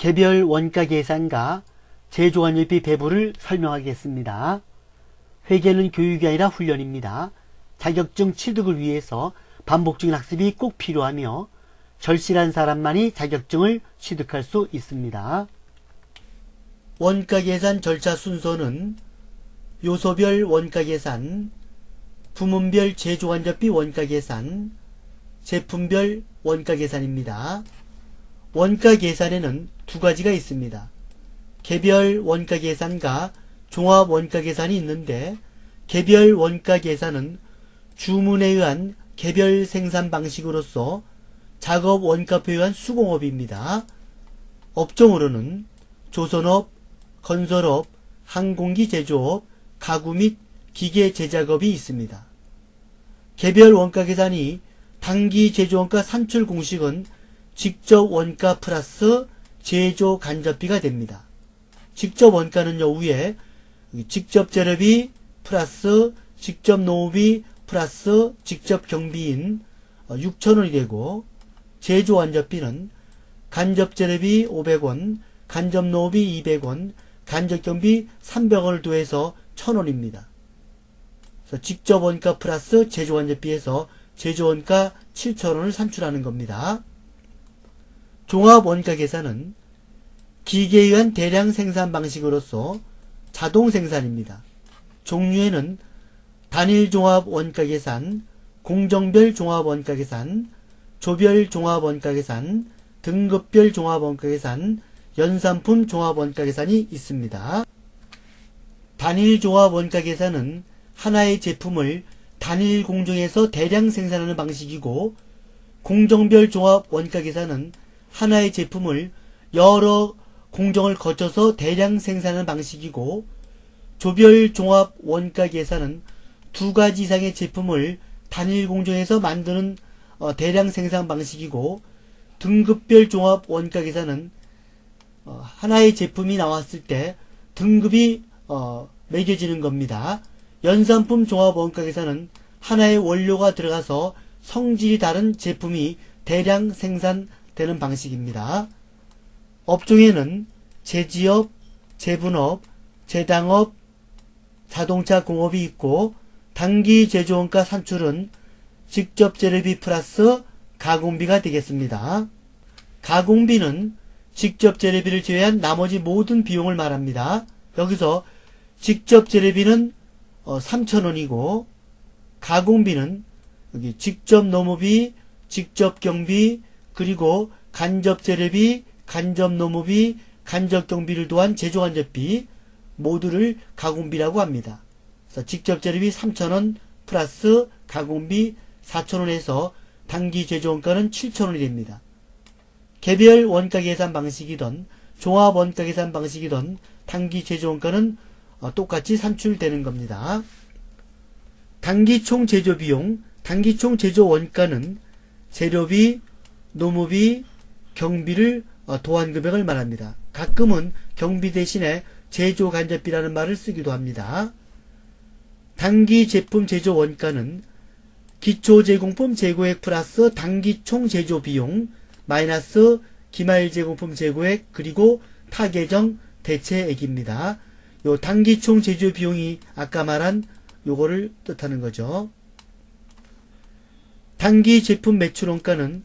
개별 원가 계산과 제조관료비 배부를 설명하겠습니다. 회계는 교육이 아니라 훈련입니다. 자격증 취득을 위해서 반복적인 학습이 꼭 필요하며 절실한 사람만이 자격증을 취득할 수 있습니다. 원가 계산 절차 순서는 요소별 원가 계산, 부문별 제조간접비 원가 계산, 제품별 원가 계산입니다. 원가 계산에는 두 가지가 있습니다. 개별 원가 계산과 종합 원가 계산이 있는데, 개별 원가 계산은 주문에 의한 개별 생산 방식으로서 작업 원가표에 의한 수공업입니다. 업종으로는 조선업, 건설업, 항공기 제조업, 가구 및 기계 제작업이 있습니다. 개별 원가 계산이 단기 제조원가 산출 공식은 직접 원가 플러스 제조 간접비가 됩니다. 직접 원가는요, 위에 직접 재료비 플러스 직접 노무비 플러스 직접 경비인 6,000원이 되고, 제조 간접비는 간접 재료비 500원, 간접 노무비 200원, 간접 경비 300원을 더해서 1,000원입니다. 그래서 직접 원가 플러스 제조 간접비에서 제조 원가 7,000원을 산출하는 겁니다. 종합 원가 계산은 기계에 의한 대량 생산 방식으로서 자동 생산입니다. 종류에는 단일 종합 원가 계산, 공정별 종합 원가 계산, 조별 종합 원가 계산, 등급별 종합 원가 계산, 연산품 종합 원가 계산이 있습니다. 단일 종합 원가 계산은 하나의 제품을 단일 공정에서 대량 생산하는 방식이고, 공정별 종합 원가 계산은 하나의 제품을 여러 공정을 거쳐서 대량 생산하는 방식이고, 조별 종합 원가 계산은 두 가지 이상의 제품을 단일 공정에서 만드는 대량 생산 방식이고, 등급별 종합 원가 계산은 하나의 제품이 나왔을 때 등급이 매겨지는 겁니다. 연산품 종합 원가 계산은 하나의 원료가 들어가서 성질이 다른 제품이 대량 생산되는 방식입니다. 업종에는 제지업, 제분업, 제당업, 자동차 공업이 있고, 단기 제조원가 산출은 직접 재료비 플러스 가공비가 되겠습니다. 가공비는 직접 재료비를 제외한 나머지 모든 비용을 말합니다. 여기서 직접 재료비는 3,000원이고, 가공비는 여기 직접 노무비, 직접 경비, 그리고 간접 재료비, 간접 노무비, 간접 경비를 더한 제조 간접비 모두를 가공비라고 합니다. 그래서 직접 재료비 3,000원 플러스 가공비 4,000원에서 단기 제조원가는 7,000원이 됩니다. 개별 원가 계산 방식이든 종합 원가 계산 방식이든 단기 제조원가는 똑같이 산출되는 겁니다. 단기 총 제조 비용, 단기 총 제조 원가는 재료비, 노무비, 경비를 더한 금액을 말합니다. 가끔은 경비 대신에 제조 간접비라는 말을 쓰기도 합니다. 단기 제품 제조 원가는 기초 제공품 재고액 플러스 단기 총 제조 비용 마이너스 기말 제공품 재고액 그리고 타계정 대체액입니다. 요 단기 총 제조 비용이 아까 말한 요거를 뜻하는 거죠. 단기 제품 매출 원가는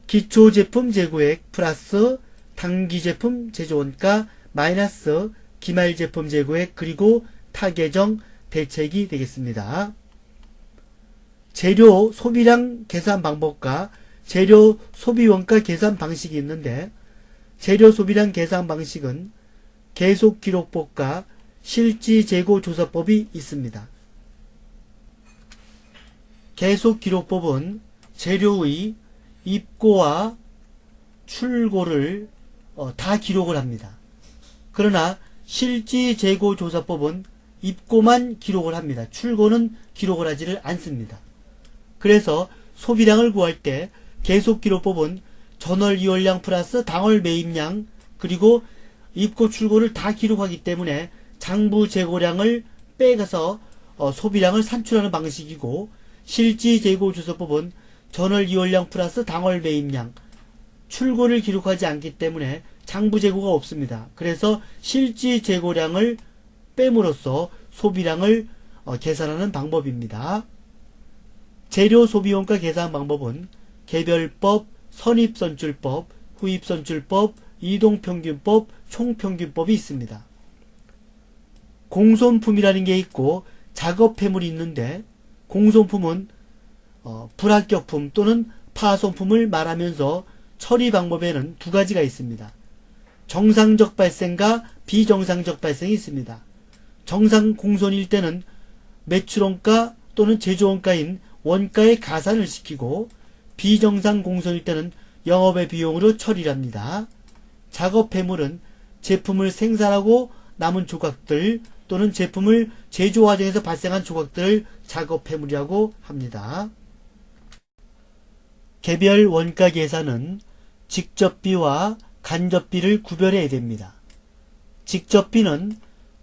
기초 제품 재고액 플러스 단기 제품 제조 원가 마이너스 기말 제품 재고액 그리고 타계정 대체액이 되겠습니다. 재료 소비량 계산 방법과 재료 소비원가 계산 방식이 있는데, 재료 소비량 계산 방식은 계속기록법과 실지재고조사법이 있습니다. 계속기록법은 재료의 입고와 출고를 다 기록을 합니다. 그러나 실지재고조사법은 입고만 기록을 합니다. 출고는 기록을 하지를 않습니다. 그래서 소비량을 구할 때 계속기록법은 전월 이월량 플러스 당월 매입량 그리고 입고 출고를 다 기록하기 때문에 장부 재고량을 빼가서 소비량을 산출하는 방식이고, 실지재고조사법은 전월 이월량 플러스 당월 매입량 출고를 기록하지 않기 때문에 장부 재고가 없습니다. 그래서 실질 재고량을 뺨으로써 소비량을 계산하는 방법입니다. 재료 소비원가 계산 방법은 개별법, 선입선출법, 후입선출법, 이동평균법, 총평균법이 있습니다. 공손품이라는 게 있고 작업폐물이 있는데, 공손품은 불합격품 또는 파손품을 말하면서 처리 방법에는 두 가지가 있습니다. 정상적 발생과 비정상적 발생이 있습니다. 정상 공손일 때는 매출원가 또는 제조원가인 원가에 가산을 시키고, 비정상 공손일 때는 영업의 비용으로 처리를 합니다. 작업 폐물은 제품을 생산하고 남은 조각들 또는 제품을 제조 과정에서 발생한 조각들을 작업 폐물이라고 합니다. 개별 원가 계산은 직접비와 간접비를 구별해야 됩니다. 직접비는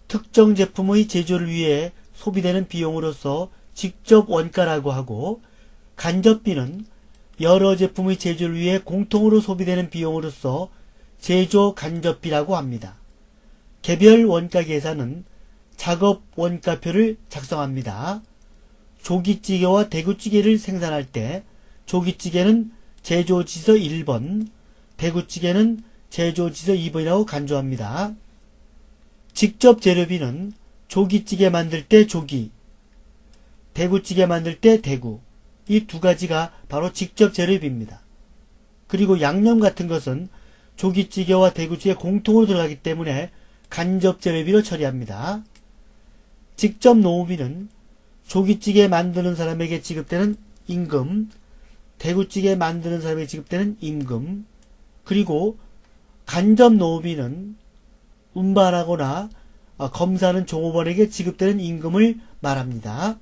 특정 제품의 제조를 위해 소비되는 비용으로서 직접 원가라고 하고, 간접비는 여러 제품의 제조를 위해 공통으로 소비되는 비용으로서 제조 간접비라고 합니다. 개별 원가 계산은 작업 원가표를 작성합니다. 조기찌개와 대구찌개를 생산할 때 조기찌개는 제조지서 1번, 대구찌개는 제조지서 2번이라고 간주합니다. 직접 재료비는 조기찌개 만들 때 조기, 대구찌개 만들 때 대구, 이 두 가지가 바로 직접 재료비입니다. 그리고 양념 같은 것은 조기찌개와 대구찌개 공통으로 들어가기 때문에 간접 재료비로 처리합니다. 직접 노무비는 조기찌개 만드는 사람에게 지급되는 임금, 대구찌개 만드는 사람에게 지급되는 임금, 그리고 간접 노무비는 운반하거나 검사하는 종업원에게 지급되는 임금을 말합니다.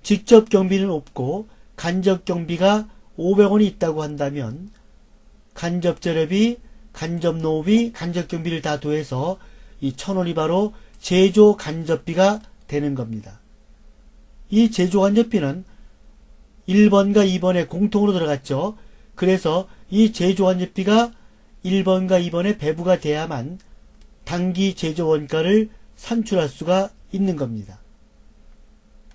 직접 경비는 없고 간접 경비가 500원이 있다고 한다면 간접 재료비, 간접 노무비, 간접 경비를 다 더해서 이 1000원이 바로 제조 간접비가 되는 겁니다. 이 제조 간접비는 1번과 2번에 공통으로 들어갔죠. 그래서 이 제조 간접비가 1번과 2번에 배부가 돼야만 단기 제조 원가를 산출할 수가 있는 겁니다.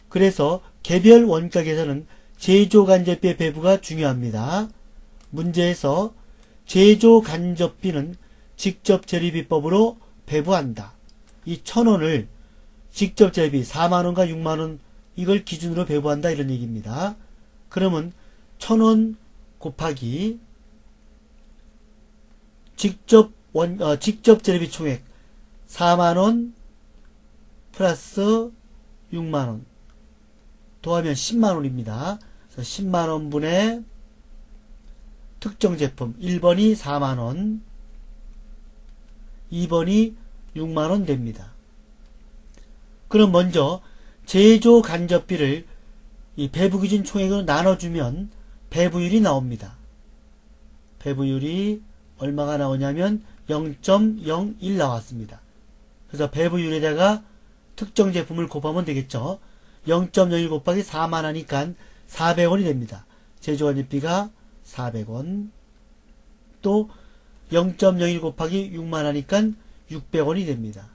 그래서 개별 원가 계산은 제조 간접비의 배부가 중요합니다. 문제에서 제조 간접비는 직접 재료비법으로 배부한다. 이 1000원을 직접 재료비 4만원과 6만원 이걸 기준으로 배부한다 이런 얘기입니다. 그러면 1000원 곱하기 직접 재료비 총액 4만원 플러스 6만원 더하면 10만원입니다. 10만원 분의 특정 제품 1번이 4만원, 2번이 6만원 됩니다. 그럼 먼저 제조 간접비를 이 배부기준 총액으로 나눠주면 배부율이 나옵니다. 배부율이 얼마가 나오냐면 0.01 나왔습니다. 그래서 배부율에다가 특정 제품을 곱하면 되겠죠. 0.01 곱하기 4만 하니까 400원이 됩니다. 제조간접비가 400원, 또 0.01 곱하기 6만 하니까 600원이 됩니다.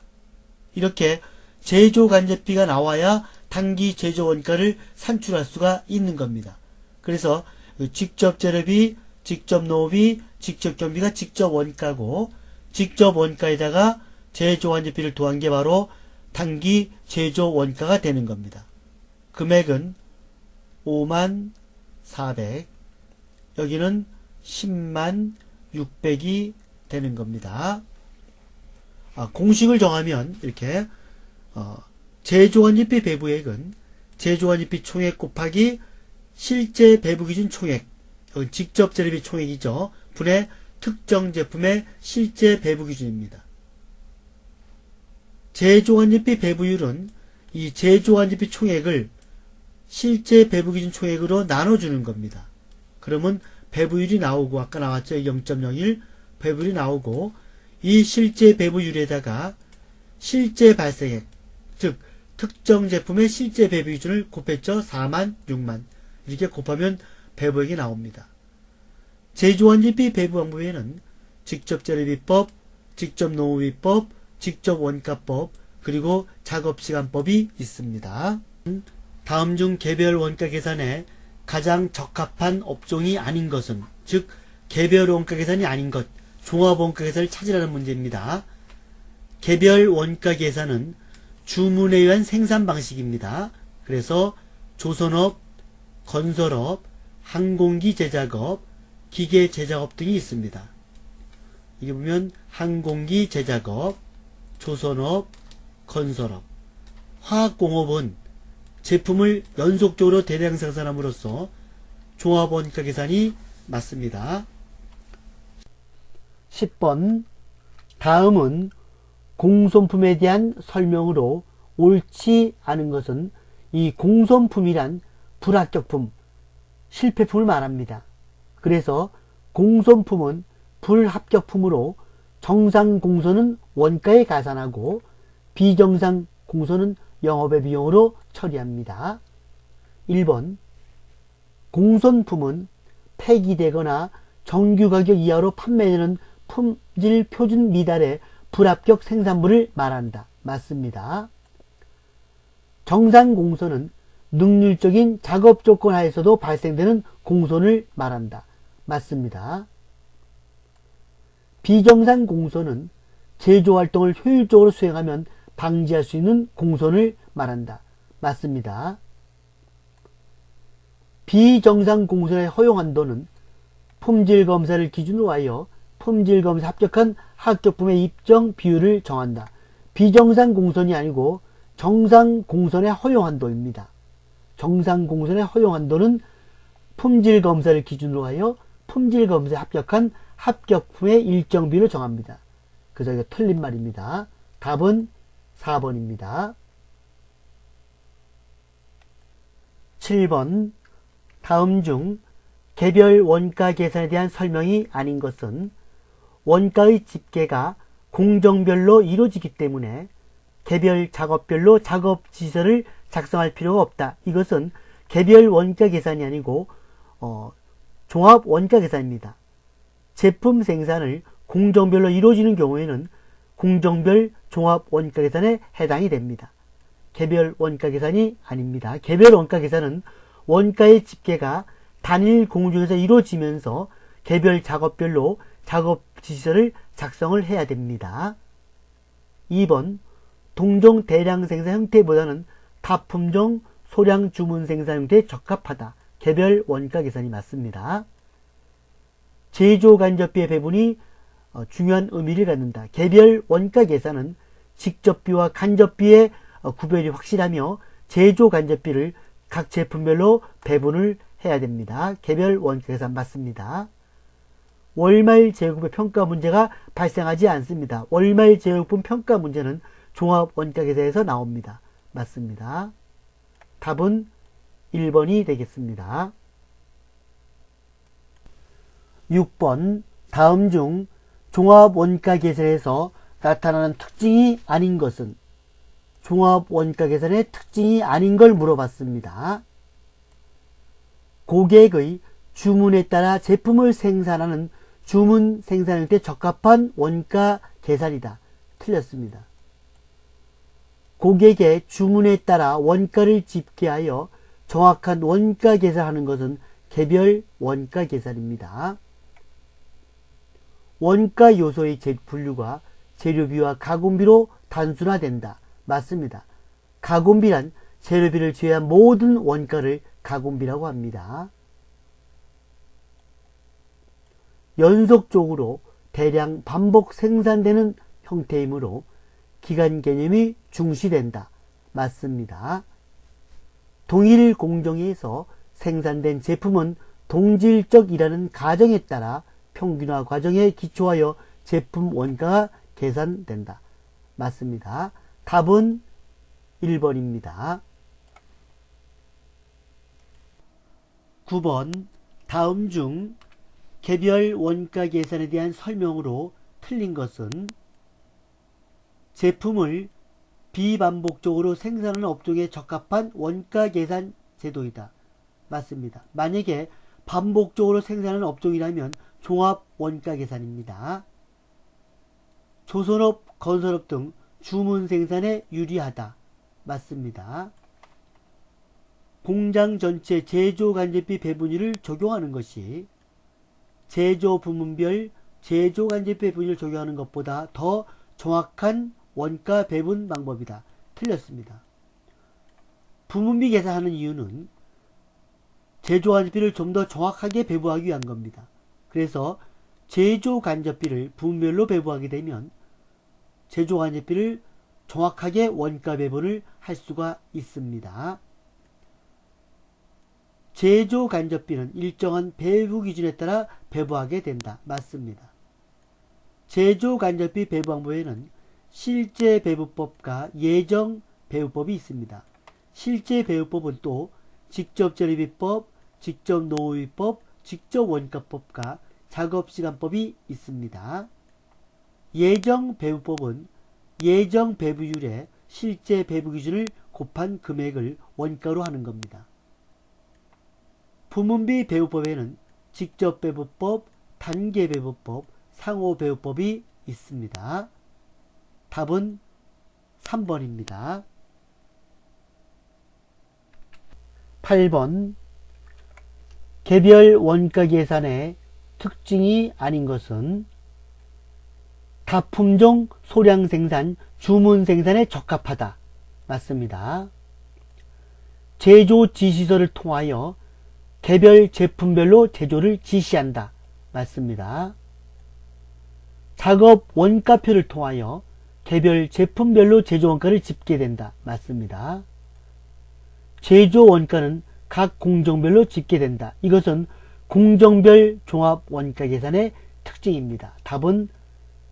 이렇게 제조간접비가 나와야 단기 제조원가를 산출할 수가 있는 겁니다. 그래서 직접 재료비, 직접 노비, 직접 경비가 직접 원가고, 직접 원가에다가 제조간접비를 더한 게 바로 단기 제조 원가가 되는 겁니다. 금액은 5만 400, 여기는 10만 600이 되는 겁니다. 공식을 정하면 이렇게 제조간접비 배부액은 제조간접비 총액 곱하기 실제 배부기준 총액, 여기 직접 재료비 총액이죠. 분의 특정 제품의 실제 배부기준입니다. 제조간접비 배부율은 이 제조간접비 총액을 실제 배부기준 총액으로 나눠주는 겁니다. 그러면 배부율이 나오고, 아까 나왔죠. 0.01 배부율이 나오고, 이 실제 배부율에다가 실제 발생액, 즉 특정 제품의 실제 배부 기준을 곱했죠. 4만, 6만 이렇게 곱하면 배부액이 나옵니다. 제조간접비 배부 방법에는 직접 재료비법, 직접 노무비법, 직접 원가법, 그리고 작업시간법이 있습니다. 다음 중 개별 원가 계산에 가장 적합한 업종이 아닌 것은, 즉 개별 원가 계산이 아닌 것, 종합 원가 계산을 찾으라는 문제입니다. 개별 원가 계산은 주문에 의한 생산 방식입니다. 그래서 조선업, 건설업, 항공기 제작업, 기계 제작업 등이 있습니다. 이게 보면 항공기 제작업, 조선업, 건설업, 화학공업은 제품을 연속적으로 대량 생산함으로써 종합원가 계산이 맞습니다. 10번 다음은 공손품에 대한 설명으로 옳지 않은 것은 이 공손품이란 불합격품, 실패품을 말합니다. 그래서 공손품은 불합격품으로 정상 공손은 원가에 가산하고 비정상 공손은 영업의 비용으로 처리합니다. 1번 공손품은 폐기되거나 정규 가격 이하로 판매되는 품질 표준 미달의 불합격 생산물을 말한다. 맞습니다. 정상 공손은 능률적인 작업 조건 하에서도 발생되는 공손을 말한다. 맞습니다. 비정상 공손은 제조활동을 효율적으로 수행하면 방지할 수 있는 공손을 말한다. 맞습니다. 비정상 공손의 허용한도는 품질검사를 기준으로 하여 품질검사 합격한 합격품의 입정 비율을 정한다. 비정상 공손이 아니고 정상 공손의 허용한도입니다. 정상 공손의 허용한도는 품질검사를 기준으로 하여 품질검사에 합격한 합격품의 일정 비율을 정합니다. 그래서 이거 틀린 말입니다. 답은 4번입니다. 7번 다음 중 개별 원가 계산에 대한 설명이 아닌 것은 원가의 집계가 공정별로 이루어지기 때문에 개별 작업별로 작업 지시서를 작성할 필요가 없다. 이것은 개별 원가 계산이 아니고 종합 원가 계산입니다. 제품 생산을 공정별로 이루어지는 경우에는 공정별 종합 원가 계산에 해당이 됩니다. 개별 원가 계산이 아닙니다. 개별 원가 계산은 원가의 집계가 단일 공정에서 이루어지면서 개별 작업별로 작업 지시서를 작성을 해야 됩니다. 2번 동종 대량 생산 형태보다는 다품종 소량 주문 생산 형태에 적합하다. 개별 원가 계산이 맞습니다. 제조 간접비의 배분이 중요한 의미를 갖는다. 개별 원가 계산은 직접비와 간접비의 구별이 확실하며 제조 간접비를 각 제품별로 배분을 해야 됩니다. 개별 원가 계산 맞습니다. 월말 제조급의 평가 문제가 발생하지 않습니다. 월말 제조품 평가 문제는 종합 원가 계산에서 나옵니다. 맞습니다. 답은 1번이 되겠습니다. 6번 다음 중 종합 원가 계산에서 나타나는 특징이 아닌 것은 종합 원가 계산의 특징이 아닌 걸 물어봤습니다. 고객의 주문에 따라 제품을 생산하는 주문 생산 형태에 적합한 원가 계산이다. 틀렸습니다. 고객의 주문에 따라 원가를 집계하여 정확한 원가 계산하는 것은 개별 원가 계산입니다. 원가 요소의 분류가 재료비와 가공비로 단순화된다. 맞습니다. 가공비란 재료비를 제외한 모든 원가를 가공비라고 합니다. 연속적으로 대량 반복 생산되는 형태이므로 기간 개념이 중시된다. 맞습니다. 동일 공정에서 생산된 제품은 동질적이라는 가정에 따라 평균화 과정에 기초하여 제품 원가가 계산된다. 맞습니다. 답은 1번입니다. 9번 다음 중 개별 원가 계산에 대한 설명으로 틀린 것은 제품을 비반복적으로 생산하는 업종에 적합한 원가 계산 제도이다. 맞습니다. 만약에 반복적으로 생산하는 업종이라면 종합 원가 계산입니다. 조선업, 건설업 등 주문 생산에 유리하다. 맞습니다. 공장 전체 제조간접비 배분율을 적용하는 것이 제조 부문별 제조간접비 배분율을 적용하는 것보다 더 정확한 원가 배분 방법이다. 틀렸습니다. 부문비 계산하는 이유는 제조간접비를 좀 더 정확하게 배부하기 위한 겁니다. 그래서 제조간접비를 부문별로 배부하게 되면 제조간접비를 정확하게 원가 배분을 할 수가 있습니다. 제조간접비는 일정한 배부 기준에 따라 배부하게 된다. 맞습니다. 제조간접비 배부 방법에는 실제 배부법과 예정 배부법이 있습니다. 실제 배부법은 또 직접재료비법, 직접노무비법, 직접원가법과 작업시간법이 있습니다. 예정 배부법은 예정 배부율에 실제 배부 기준을 곱한 금액을 원가로 하는 겁니다. 부문비 배부법에는 직접배부법, 단계배부법, 상호배부법이 있습니다. 답은 3번입니다. 8번 개별 원가 계산의 특징이 아닌 것은 다품종 소량 생산, 주문 생산에 적합하다. 맞습니다. 제조 지시서를 통하여 개별 제품별로 제조를 지시한다. 맞습니다. 작업 원가표를 통하여 개별 제품별로 제조 원가를 집계된다. 맞습니다. 제조 원가는 각 공정별로 집계된다. 이것은 공정별 종합 원가 계산의 특징입니다. 답은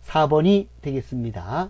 4번이 되겠습니다.